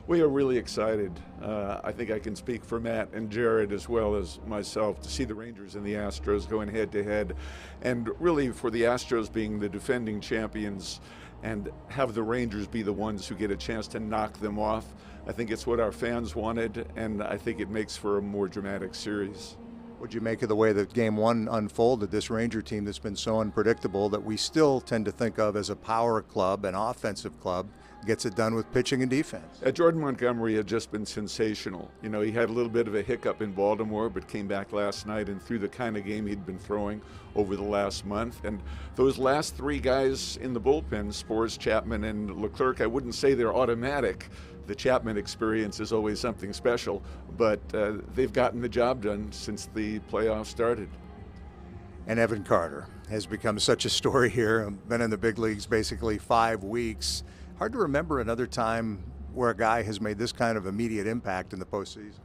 We are really excited. I think I can speak for Matt and Jared as well as myself to see the Rangers and the Astros going head to head, and really for the Astros being the defending champions and have the Rangers be the ones who get a chance to knock them off. I think it's what our fans wanted, and I think it makes for a more dramatic series. What'd you make of the way that Game 1 unfolded, this Ranger team that's been so unpredictable that we still tend to think of as a power club, an offensive club, gets it done with pitching and defense? Jordan Montgomery had just been sensational. You know, he had a little bit of a hiccup in Baltimore, but came back last night and threw the kind of game he'd been throwing over the last month. And those last three guys in the bullpen, Spores, Chapman, and Leclerc, I wouldn't say they're automatic. The Chapman experience is always something special, but they've gotten the job done since the playoffs started. And Evan Carter has become such a story here, been in the big leagues basically 5 weeks. Hard to remember another time where a guy has made this kind of immediate impact in the postseason.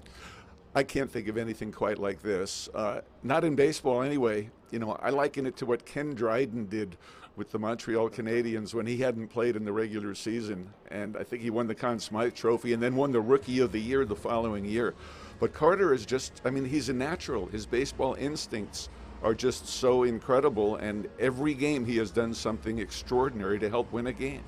I can't think of anything quite like this. Not in baseball anyway. You know, I liken it to what Ken Dryden did with the Montreal Canadiens when he hadn't played in the regular season. And I think he won the Conn Smythe Trophy and then won the Rookie of the Year the following year. But Carter is just, I mean, he's a natural. His baseball instincts are just so incredible. And every game he has done something extraordinary to help win a game.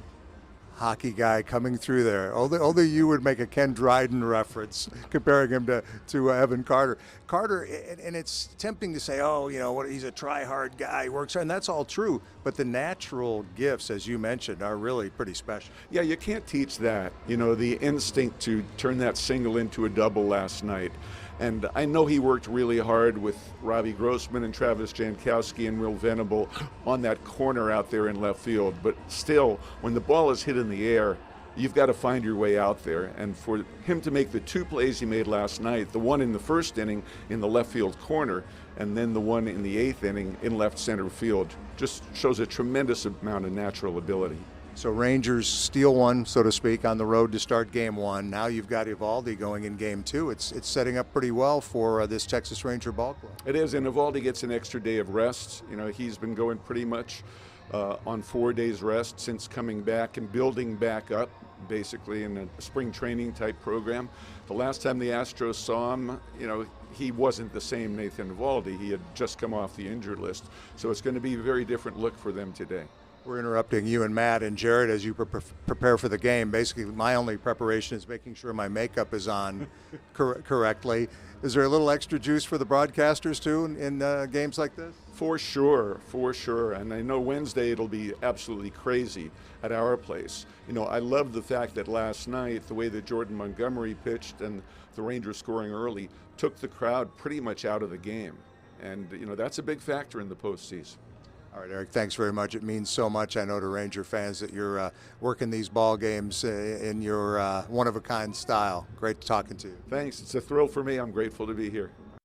Hockey guy coming through there. Only you would make a Ken Dryden reference comparing him to Evan Carter. Carter, and it's tempting to say, oh, you know, he's a try-hard guy, he works hard, and that's all true. But the natural gifts, as you mentioned, are really pretty special. Yeah, you can't teach that. You know, the instinct to turn that single into a double last night. And I know he worked really hard with Robbie Grossman and Travis Jankowski and Will Venable on that corner out there in left field. But still, when the ball is hit in the air, you've got to find your way out there. And for him to make the two plays he made last night, the one in the first inning in the left field corner, and then the one in the eighth inning in left center field, just shows a tremendous amount of natural ability. So Rangers steal one, so to speak, on the road to start Game 1. Now you've got Eovaldi going in Game 2. It's setting up pretty well for this Texas Ranger ball club. It is, and Eovaldi gets an extra day of rest. You know, he's been going pretty much on 4 days rest since coming back and building back up, basically in a spring training type program. The last time the Astros saw him, you know, he wasn't the same Nathan Eovaldi. He had just come off the injured list. So it's going to be a very different look for them today. We're interrupting you and Matt and Jared as you prepare for the game. Basically, my only preparation is making sure my makeup is on correctly. Is there a little extra juice for the broadcasters, too, in games like this? For sure, for sure. And I know Wednesday it'll be absolutely crazy at our place. You know, I love the fact that last night, the way that Jordan Montgomery pitched and the Rangers scoring early took the crowd pretty much out of the game. And, you know, that's a big factor in the postseason. All right, Eric, thanks very much. It means so much, I know, to Ranger fans that you're working these ball games in your one-of-a-kind style. Great talking to you. Thanks. It's a thrill for me. I'm grateful to be here.